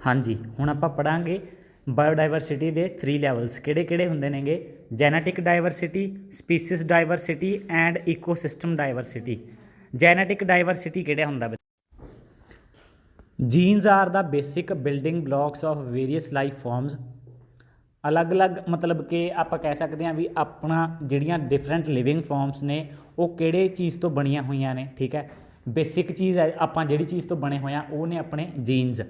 हाँ जी, हुण आपां पढ़ांगे बायोडाइवर्सिटी दे 3 लैवल्स किहड़े-किहड़े हुंदे नੇगे। Genetic diversity, species diversity and ecosystem diversity. Genetic diversity किहड़ा हुंदा बच्चे? Genes are the basic building blocks of various life forms. अलग अलग मतलब कि आप कह सकते हैं भी अपना ਜਿਹੜੀਆਂ डिफरेंट लिविंग फॉर्म्स ने वो ਕਿਹੜੇ चीज़ तो ਬਣੀਆਂ ਹੋਈਆਂ ਨੇ। ठीक है, बेसिक चीज़ है ਆਪਾਂ ਜਿਹੜੀ चीज़ तो बने हुए हैं वो ने अपने genes.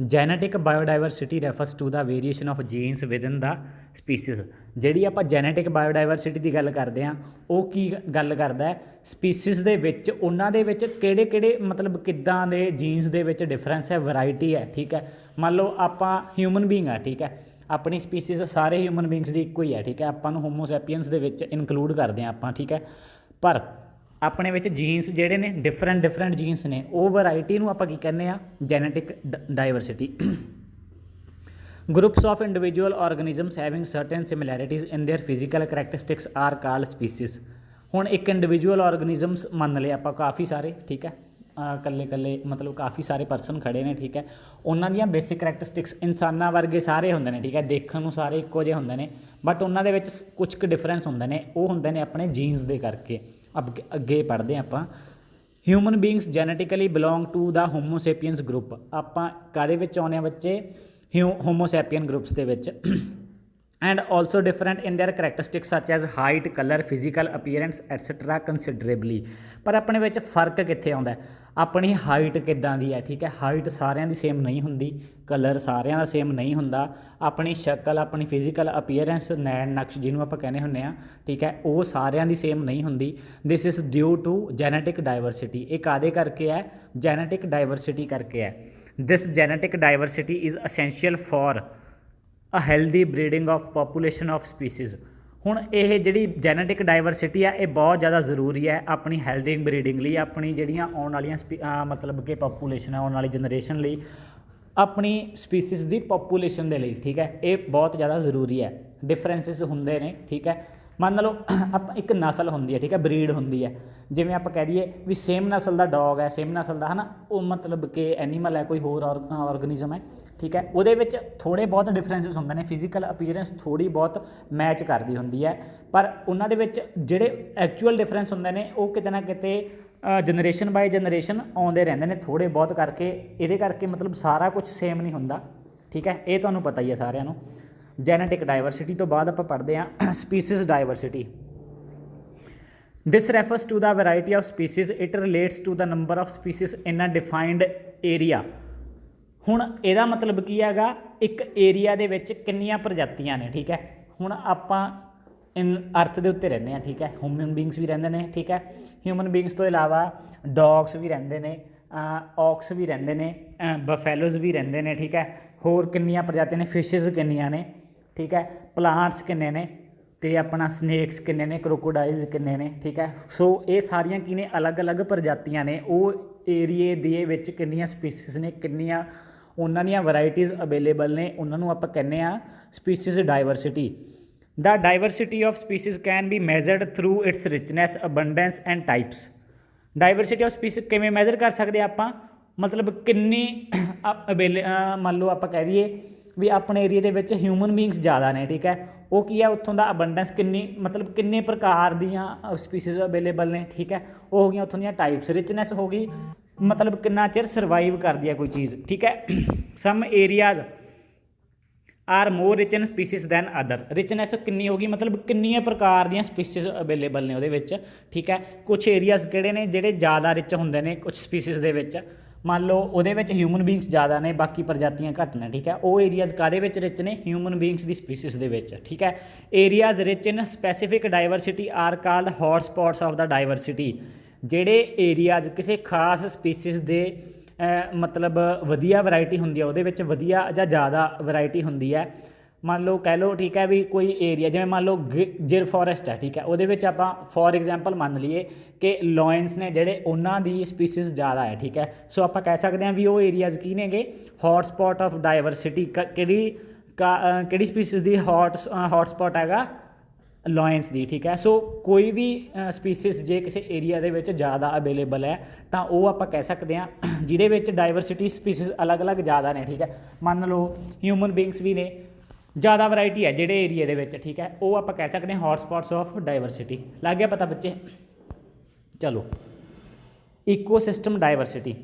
Genetic biodiversity refers to the variation of genes within the species. ਜਿਹੜੀ ਆਪਾਂ ਜੈਨੇਟਿਕ ਬਾਇਓਡਾਇਵਰਸਿਟੀ ਦੀ ਗੱਲ ਕਰਦੇ ਹਾਂ ਉਹ ਕੀ ਗੱਲ ਕਰਦਾ ਹੈ, ਸਪੀਸੀਜ਼ ਦੇ ਵਿੱਚ ਉਹਨਾਂ ਦੇ ਵਿੱਚ ਕਿਹੜੇ ਕਿਹੜੇ ਮਤਲਬ ਕਿੱਦਾਂ ਦੇ ਜੀਨਸ ਦੇ ਵਿੱਚ ਡਿਫਰੈਂਸ ਹੈ, ਵੈਰਾਈਟੀ ਹੈ। ਠੀਕ ਹੈ, ਮੰਨ ਲਓ ਆਪਾਂ ਹਿਊਮਨ ਬੀਇੰਗ ਆ, ਠੀਕ ਹੈ, अपनी स्पीसीज़ सारे ह्यूमन बींग्स की एको ही है। ठीक है, आपां नूं होमोसैपियंस दे विच इनकलूड करते हैं आपां। ठीक है, पर अपने विच जीन्स जिहड़े ने डिफरेंट जीन्स ने वो वैरायटी नूं आपां की कहने आ genetic diversity. Groups of individual organisms having certain similarities in their physical characteristics are called species. हुण एक इंडिविजुअल ऑर्गेनिजम्स मान लिया आपां काफ़ी सारे, ठीक है, कल्ले कल्ले मतलब काफ़ी सारे परसन खड़े ने। ठीक है, उन्हां दियां बेसिक करैक्टरिस्टिक्स इंसानां वर्गे सारे हुंदे ने। ठीक है, देखण नूं सारे इक्को जिहे हुंदे ने, बट उन्हां दे विच कुछ क डिफरेंस हुंदे ने, वो हुंदे ने अपने जीन्स दे करके। अब अगे पढ़दे आं आपां। Human beings genetically belong to the homo sapiens group. आपां काहदे विच आउंदे आ बच्चे? होमोसैपियन ग्रुप्स दे विच। And also different in their characteristics such as height, colour, physical appearance etcetera considerably. पर अपने विच फर्क कित्थे आउंदा है? अपनी हाइट किद्दां दी है। ठीक है, हाइट सारिਆਂ ਦੀ सेम नहीं हुंदी, कलर सारिਆਂ ਦਾ सेम नहीं हुंदा, अपनी शक्ल, अपनी फिजिकल अपीयरेंस, नैन नक्श जिन्हों आप कहने हुंदे आ, ठीक है, वो सारिਆਂ ਦੀ सेम नहीं हुंदी। This is due to genetic diversity. ये कादे करके है? जैनेटिक डाइवर्सिटी करके है। This genetic diversity is essential for a healthy breeding of population of species. ਹੁਣ ਇਹ ਜਿਹੜੀ ਜੈਨੇਟਿਕ ਡਾਇਵਰਸਿਟੀ ਆ ਇਹ ਬਹੁਤ ਜ਼ਿਆਦਾ ਜ਼ਰੂਰੀ ਹੈ ਆਪਣੀ ਹੈਲਦੀ ਬਰੀਡਿੰਗ ਲਈ, ਆਪਣੀ ਜਿਹੜੀਆਂ ਆਉਣ ਵਾਲੀਆਂ ਮਤਲਬ ਕਿ ਪਾਪੂਲੇਸ਼ਨ ਹੈ, ਆਉਣ ਵਾਲੀ ਜਨਰੇਸ਼ਨ ਲਈ, ਆਪਣੀ ਸਪੀਸੀਜ਼ ਦੀ ਪਾਪੂਲੇਸ਼ਨ ਦੇ ਲਈ। ਠੀਕ ਹੈ, ਇਹ ਬਹੁਤ ਜ਼ਿਆਦਾ ਜ਼ਰੂਰੀ ਹੈ। ਡਿਫਰੈਂਸਿਸ ਹੁੰਦੇ ਨੇ। ਠੀਕ ਹੈ, ਮੰਨ ਲਓ ਆਪਾਂ ਇੱਕ ਨਸਲ ਹੁੰਦੀ ਹੈ, ਠੀਕ ਹੈ, ਬਰੀਡ ਹੁੰਦੀ ਹੈ, ਜਿਵੇਂ ਆਪਾਂ ਕਹਿ ਦਈਏ ਵੀ ਸੇਮ ਨਸਲ ਦਾ ਡੌਗ ਹੈ, ਸੇਮ ਨਸਲ ਦਾ ਹੈ ਨਾ, ਉਹ ਮਤਲਬ ਕਿ ਐਨੀਮਲ ਹੈ, ਕੋਈ ਹੋਰ ਔਰਗਨਿਜ਼ਮ ਹੈ। ਠੀਕ ਹੈ, ਉਹਦੇ ਵਿੱਚ ਥੋੜ੍ਹੇ ਬਹੁਤ ਡਿਫਰੈਂਸਿਸ ਹੁੰਦੇ ਨੇ, ਫਿਜ਼ੀਕਲ ਅਪੀਅਰੈਂਸ ਥੋੜ੍ਹੀ ਬਹੁਤ ਮੈਚ ਕਰਦੀ ਹੁੰਦੀ ਹੈ, ਪਰ ਉਹਨਾਂ ਦੇ ਵਿੱਚ ਜਿਹੜੇ ਐਕਚੁਅਲ ਡਿਫਰੈਂਸ ਹੁੰਦੇ ਨੇ ਉਹ ਕਿਤੇ ਨਾ ਕਿਤੇ ਜਨਰੇਸ਼ਨ ਬਾਏ ਜਨਰੇਸ਼ਨ ਆਉਂਦੇ ਰਹਿੰਦੇ ਨੇ ਥੋੜ੍ਹੇ ਬਹੁਤ ਕਰਕੇ। ਇਹਦੇ ਕਰਕੇ ਮਤਲਬ ਸਾਰਾ ਕੁਝ ਸੇਮ ਨਹੀਂ ਹੁੰਦਾ। ਠੀਕ ਹੈ, ਇਹ ਤੁਹਾਨੂੰ ਪਤਾ ਹੀ ਹੈ ਸਾਰਿਆਂ ਨੂੰ। ਜੈਨੇਟਿਕ ਡਾਇਵਰਸਿਟੀ ਤੋਂ ਬਾਅਦ ਆਪਾਂ ਪੜ੍ਹਦੇ ਹਾਂ species diversity. This refers to the variety of species. It relates to the number of species in a defined area. ਹੁਣ ਇਹਦਾ ਮਤਲਬ ਕੀ ਹੈਗਾ? ਇੱਕ ਏਰੀਆ ਦੇ ਵਿੱਚ ਕਿੰਨੀਆਂ ਪ੍ਰਜਾਤੀਆਂ ਨੇ। ਠੀਕ ਹੈ, ਹੁਣ ਆਪਾਂ ਅਰਥ ਦੇ ਉੱਤੇ ਰਹਿੰਦੇ ਹਾਂ। ਠੀਕ ਹੈ, ਹਿਊਮਨ ਬੀਂਗਸ ਵੀ ਰਹਿੰਦੇ ਨੇ। ਠੀਕ ਹੈ, ਹਿਊਮਨ ਬੀਂਗਸ ਤੋਂ ਇਲਾਵਾ ਡੌਗਸ ਵੀ ਰਹਿੰਦੇ ਨੇ, ਔਕਸ ਵੀ ਰਹਿੰਦੇ ਨੇ, ਬਫੈਲੋਜ਼ ਵੀ ਰਹਿੰਦੇ ਨੇ। ਠੀਕ ਹੈ, ਹੋਰ ਕਿੰਨੀਆਂ ਪ੍ਰਜਾਤੀਆਂ ਨੇ? ਫਿਸ਼ਿਜ਼ ਕਿੰਨੀਆਂ ਨੇ? ਠੀਕ ਹੈ, ਪਲਾਂਟਸ ਕਿੰਨੇ ਨੇ, ਅਤੇ ਆਪਣਾ ਸਨੇਕਸ ਕਿੰਨੇ ਨੇ, ਕਰੋਕੋਡਾਈਲਸ ਕਿੰਨੇ ਨੇ। ਠੀਕ ਹੈ, ਸੋ ਇਹ ਸਾਰੀਆਂ ਕੀ ਨੇ? ਅਲੱਗ ਅਲੱਗ ਪ੍ਰਜਾਤੀਆਂ ਨੇ। ਉਹ ਏਰੀਏ ਦੇ ਵਿੱਚ ਕਿੰਨੀਆਂ ਸਪੀਸੀਜ਼ ਨੇ, ਕਿੰਨੀਆਂ ਉਹਨਾਂ ਦੀਆਂ ਵੈਰਾਈਟੀਜ਼ ਅਵੇਲੇਬਲ ਨੇ, ਉਹਨਾਂ ਨੂੰ ਆਪਾਂ ਕਹਿੰਦੇ ਹਾਂ species diversity. The diversity of species can be measured through its richness, abundance and types. Diversity of species ਕਿਵੇਂ ਮੈਜ਼ਰ ਕਰ ਸਕਦੇ ਆਪਾਂ? ਮਤਲਬ ਕਿੰਨੀ ਮੰਨ ਲਓ ਆਪਾਂ ਕਹਿ ਦਈਏ ਵੀ ਆਪਣੇ ਏਰੀਏ ਦੇ ਵਿੱਚ ਹਿਊਮਨ ਬੀਂਗਸ ਜ਼ਿਆਦਾ ਨੇ। ਠੀਕ ਹੈ, ਉਹ ਕੀ ਹੈ? ਉੱਥੋਂ ਦਾ ਅਬੰਡੈਂਸ ਕਿੰਨੀ, ਮਤਲਬ ਕਿੰਨੇ ਪ੍ਰਕਾਰ ਦੀਆਂ ਸਪੀਸੀਜ਼ ਅਵੇਲੇਬਲ ਨੇ। ਠੀਕ ਹੈ, ਉਹ ਹੋ ਗਈਆਂ ਉੱਥੋਂ ਦੀਆਂ ਟਾਈਪਸ। ਰਿਚਨੈਸ ਹੋ ਗਈ ਮਤਲਬ ਕਿੰਨਾ ਚਿਰ ਸਰਵਾਈਵ ਕਰਦੀ ਹੈ ਕੋਈ ਚੀਜ਼। ਠੀਕ ਹੈ, some areas are more rich in species than other. Richness ਕਿੰਨੀ ਹੋ ਗਈ? ਮਤਲਬ ਕਿੰਨੀਆਂ ਪ੍ਰਕਾਰ ਦੀਆਂ ਸਪੀਸੀਜ਼ ਅਵੇਲੇਬਲ ਨੇ ਉਹਦੇ ਵਿੱਚ। ਠੀਕ ਹੈ, ਕੁਛ ਏਰੀਆਜ਼ ਕਿਹੜੇ ਨੇ ਜਿਹੜੇ ਜ਼ਿਆਦਾ ਰਿਚ ਹੁੰਦੇ ਨੇ ਕੁਛ ਸਪੀਸੀਜ਼ ਦੇ ਵਿੱਚ। ਮੰਨ ਲਓ ਉਹਦੇ ਵਿੱਚ ਹਿਊਮਨ ਬੀਂਗਸ ਜ਼ਿਆਦਾ ਨੇ, ਬਾਕੀ ਪ੍ਰਜਾਤੀਆਂ ਘੱਟ ਨੇ। ਠੀਕ ਹੈ, ਉਹ ਏਰੀਆਜ਼ ਕਾਹਦੇ ਵਿੱਚ ਰਿਚ ਨੇ? ਹਿਊਮਨ ਬੀਂਗਸ ਦੀ ਸਪੀਸੀਜ਼ ਦੇ ਵਿੱਚ। ਠੀਕ ਹੈ, areas rich in specific diversity R called hot spots of the diversity. ਜਿਹੜੇ ਏਰੀਆਜ਼ ਕਿਸੇ ਖਾਸ ਸਪੀਸੀਜ਼ ਦੇ ਮਤਲਬ ਵਧੀਆ ਵੈਰਾਇਟੀ ਹੁੰਦੀ ਹੈ, ਉਹਦੇ ਵਿੱਚ ਵਧੀਆ ਜਾਂ ਜ਼ਿਆਦਾ ਵੈਰਾਇਟੀ ਹੁੰਦੀ ਹੈ। ਮੰਨ ਲਓ ਕਹਿ ਲਓ, ਠੀਕ ਹੈ, ਵੀ ਕੋਈ ਏਰੀਆ ਜਿਵੇਂ ਮੰਨ ਲਓ ਗਿਰ ਫੋਰੈਸਟ ਹੈ। ਠੀਕ ਹੈ, ਉਹਦੇ ਵਿੱਚ ਆਪਾਂ ਫੋਰ ਐਗਜ਼ਾਮਪਲ ਮੰਨ ਲਈਏ ਕਿ ਲੋਇਨਸ ਨੇ ਜਿਹੜੇ, ਉਹਨਾਂ ਦੀ ਸਪੀਸੀਜ਼ ਜ਼ਿਆਦਾ ਹੈ। ਠੀਕ ਹੈ, ਸੋ ਆਪਾਂ ਕਹਿ ਸਕਦੇ ਹਾਂ ਵੀ ਉਹ ਏਰੀਆਜ਼ ਕੀ ਨੇਗੇ? Hot spot of diversity. ਕਿਹੜੀ ਸਪੀਸੀਜ਼ ਦੀ ਹੌਟ ਸਪੌਟ ਹੈਗਾ? ਅਲਾਇੰਸ ਦੀ, ਠੀਕ ਹੈ। ਸੋ ਕੋਈ ਵੀ ਸਪੀਸੀਸ ਜੇ ਕਿਸੇ ਏਰੀਆ ਦੇ ਵਿੱਚ ਜ਼ਿਆਦਾ ਅਵੇਲੇਬਲ ਹੈ ਤਾਂ ਉਹ ਆਪਾਂ ਕਹਿ ਸਕਦੇ ਹਾਂ ਜਿਹਦੇ ਵਿੱਚ ਡਾਈਵਰਸਿਟੀ ਸਪੀਸੀਸ ਅਲੱਗ-ਅਲੱਗ ਜ਼ਿਆਦਾ ਨੇ, ਠੀਕ ਹੈ। ਮੰਨ ਲਓ ਹਿਊਮਨ ਬੀਇੰਗਸ ਵੀ ਨੇ, ਜ਼ਿਆਦਾ ਵੈਰਾਈਟੀ ਹੈ ਜਿਹੜੇ ਏਰੀਏ ਦੇ ਵਿੱਚ, ਠੀਕ ਹੈ, ਉਹ ਆਪਾਂ ਕਹਿ ਸਕਦੇ ਹਾਂ ਹੌਟਸਪੌਟਸ ਆਫ ਡਾਈਵਰਸਿਟੀ। ਲੱਗ ਗਿਆ ਪਤਾ ਬੱਚੇ? ਚਲੋ, ecosystem diversity.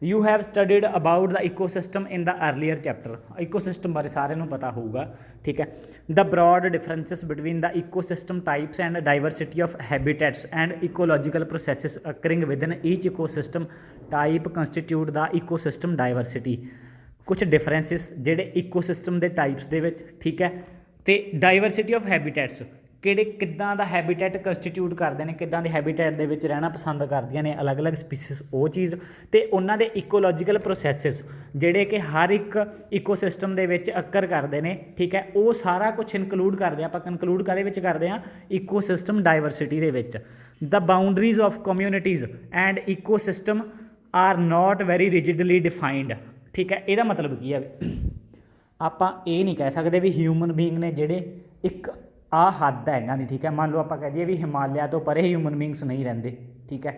You have studied about the ecosystem in the earlier chapter. Ecosystem ਬਾਰੇ ਸਾਰਿਆਂ ਨੂੰ ਪਤਾ ਹੋਊਗਾ, ਠੀਕ ਹੈ। The broad differences between the ecosystem types and diversity of habitats and ecological processes occurring within each ecosystem type constitute the ecosystem diversity. ਕੁਛ differences ਜਿਹੜੇ ecosystem ਦੇ ਟਾਈਪਸ ਦੇ ਵਿੱਚ, ਠੀਕ ਹੈ, ਅਤੇ ਡਾਈਵਰਸਿਟੀ ਆਫ ਹੈਬੀਟੈਟਸ, ਕਿਹੜੇ ਕਿੱਦਾਂ ਦਾ ਹੈਬੀਟੈਟ ਕੰਸਟੀਟਿਊਟ ਕਰਦੇ ਨੇ, ਕਿੱਦਾਂ ਦੇ ਹੈਬੀਟੈਟ ਦੇ ਵਿੱਚ ਰਹਿਣਾ ਪਸੰਦ ਕਰਦੀਆਂ ਨੇ ਅਲੱਗ-ਅਲੱਗ ਸਪੀਸੀਸ, ਉਹ ਚੀਜ਼, ਅਤੇ ਉਹਨਾਂ ਦੇ ਇਕੋਲੋਜੀਕਲ ਪ੍ਰੋਸੈਸਿਸ ਜਿਹੜੇ ਕਿ ਹਰ ਇੱਕ ਇਕੋਸਿਸਟਮ ਦੇ ਵਿੱਚ ਅਕਰ ਕਰਦੇ ਨੇ, ਠੀਕ ਹੈ, ਉਹ ਸਾਰਾ ਕੁਛ ਇਨਕਲੂਡ ਕਰਦੇ ਆਪਾਂ ਕਨਕਲੂਡ ਕਾਹਦੇ ਵਿੱਚ ਕਰਦੇ ਹਾਂ? ਇਕੋਸਿਸਟਮ ਡਾਈਵਰਸਿਟੀ ਦੇ ਵਿੱਚ। The boundaries of communities and ecosystem are not very rigidly defined, ਠੀਕ ਹੈ। ਇਹਦਾ ਮਤਲਬ ਕੀ ਹੈ? ਆਪਾਂ ਇਹ ਨਹੀਂ ਕਹਿ ਸਕਦੇ ਵੀ ਹਿਊਮਨ ਬੀਇੰਗ ਨੇ ਜਿਹੜੇ ਇੱਕ ਆਹ ਹੱਦ ਹੈ ਇਹਨਾਂ ਦੀ, ਠੀਕ ਹੈ। ਮੰਨ ਲਓ ਆਪਾਂ ਕਹਿ ਦਈਏ ਵੀ ਹਿਮਾਲਿਆ ਤੋਂ ਪਰੇ ਹਿਊਮਨ ਬੀਇੰਗਸ ਨਹੀਂ ਰਹਿੰਦੇ, ਠੀਕ ਹੈ।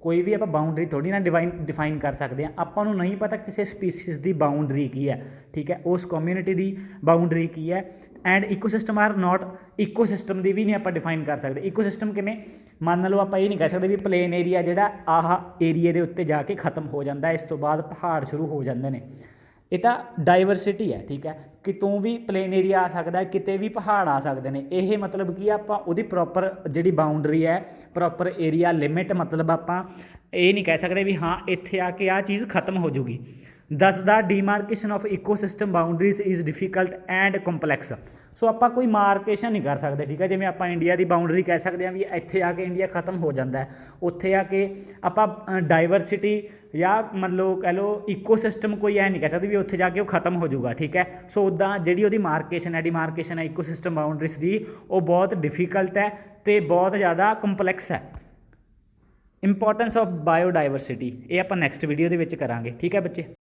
ਕੋਈ ਵੀ ਆਪਾਂ ਬਾਊਂਡਰੀ ਥੋੜ੍ਹੀ ਨਾ ਡਿਫਾਈਨ ਕਰ ਸਕਦੇ ਹਾਂ। ਆਪਾਂ ਨੂੰ ਨਹੀਂ ਪਤਾ ਕਿਸੇ ਸਪੀਸੀਜ਼ ਦੀ ਬਾਊਂਡਰੀ ਕੀ ਹੈ, ਠੀਕ ਹੈ, ਉਸ ਕਮਿਊਨਿਟੀ ਦੀ ਬਾਊਂਡਰੀ ਕੀ ਹੈ। And ecosystem are not, ecosystem ਦੀ ਵੀ ਨਹੀਂ ਆਪਾਂ ਡਿਫਾਈਨ ਕਰ ਸਕਦੇ। ਇਕੋਸਿਸਟਮ ਕਿਵੇਂ? ਮੰਨ ਲਓ ਆਪਾਂ ਇਹ ਨਹੀਂ ਕਹਿ ਸਕਦੇ ਵੀ ਪਲੇਨ ਏਰੀਆ ਜਿਹੜਾ ਆਹ ਏਰੀਏ ਦੇ ਉੱਤੇ ਜਾ ਕੇ ਖਤਮ ਹੋ ਜਾਂਦਾ, ਇਸ ਤੋਂ ਬਾਅਦ ਪਹਾੜ ਸ਼ੁਰੂ ਹੋ ਜਾਂਦੇ ਨੇ। ਇਹ ਤਾਂ ਡਾਈਵਰਸਿਟੀ ਹੈ, ਠੀਕ ਹੈ। ਕਿਤੋਂ ਵੀ ਪਲੇਨ ਏਰੀਆ ਆ ਸਕਦਾ, ਕਿਤੇ ਵੀ ਪਹਾੜ ਆ ਸਕਦੇ ਨੇ। ਇਹ ਮਤਲਬ ਕੀ ਆਪਾਂ ਉਹਦੀ ਪ੍ਰੋਪਰ ਜਿਹੜੀ ਬਾਊਂਡਰੀ ਹੈ, ਪ੍ਰੋਪਰ ਏਰੀਆ ਲਿਮਿਟ, ਮਤਲਬ ਆਪਾਂ ਇਹ ਨਹੀਂ ਕਹਿ ਸਕਦੇ ਵੀ ਹਾਂ ਇੱਥੇ ਆ ਕੇ ਆਹ ਚੀਜ਼ ਖਤਮ ਹੋ ਜੂਗੀ। Thus the demarcation of ecosystem boundaries is difficult and complex. So ਆਪਾਂ ਕੋਈ ਮਾਰਕੇਸ਼ਨ ਨਹੀਂ ਕਰ ਸਕਦੇ, ਠੀਕ ਹੈ। ਜਿਵੇਂ ਆਪਾਂ ਇੰਡੀਆ ਦੀ ਬਾਊਂਡਰੀ ਕਹਿ ਸਕਦੇ ਹਾਂ ਵੀ ਇੱਥੇ ਆ ਕੇ ਇੰਡੀਆ ਖਤਮ ਹੋ ਜਾਂਦਾ ਹੈ, ਉੱਥੇ ਆ ਕੇ ਆਪਾਂ ਡਾਈਵਰਸਿਟੀ ਜਾਂ ਮਤਲਬ ਕਹਿ ਲਓ ਇਕੋਸਿਸਟਮ ਕੋਈ ਐ ਨਹੀਂ ਕਹਿ ਸਕਦੇ ਵੀ ਉੱਥੇ ਜਾ ਕੇ ਉਹ ਖਤਮ ਹੋ ਜਾਊਗਾ, ਠੀਕ ਹੈ। ਸੋ ਉੱਦਾਂ ਜਿਹੜੀ ਉਹਦੀ ਮਾਰਕੇਸ਼ਨ ਹੈ, ਡੀਮਾਰਕੇਸ਼ਨ ਹੈ ਇਕੋਸਿਸਟਮ ਬਾਊਂਡਰੀਜ਼ ਦੀ, ਉਹ ਬਹੁਤ ਡਿਫੀਕਲਟ ਹੈ ਅਤੇ ਬਹੁਤ ਜ਼ਿਆਦਾ ਕੰਪਲੈਕਸ ਹੈ। ਇੰਪੋਰਟੈਂਸ ਆਫ ਬਾਇਓਡਾਇਵਰਸਿਟੀ, ਇਹ ਆਪਾਂ ਨੈਕਸਟ ਵੀਡੀਓ ਦੇ ਵਿੱਚ ਕਰਾਂਗੇ, ਠੀਕ ਹੈ ਬੱਚੇ।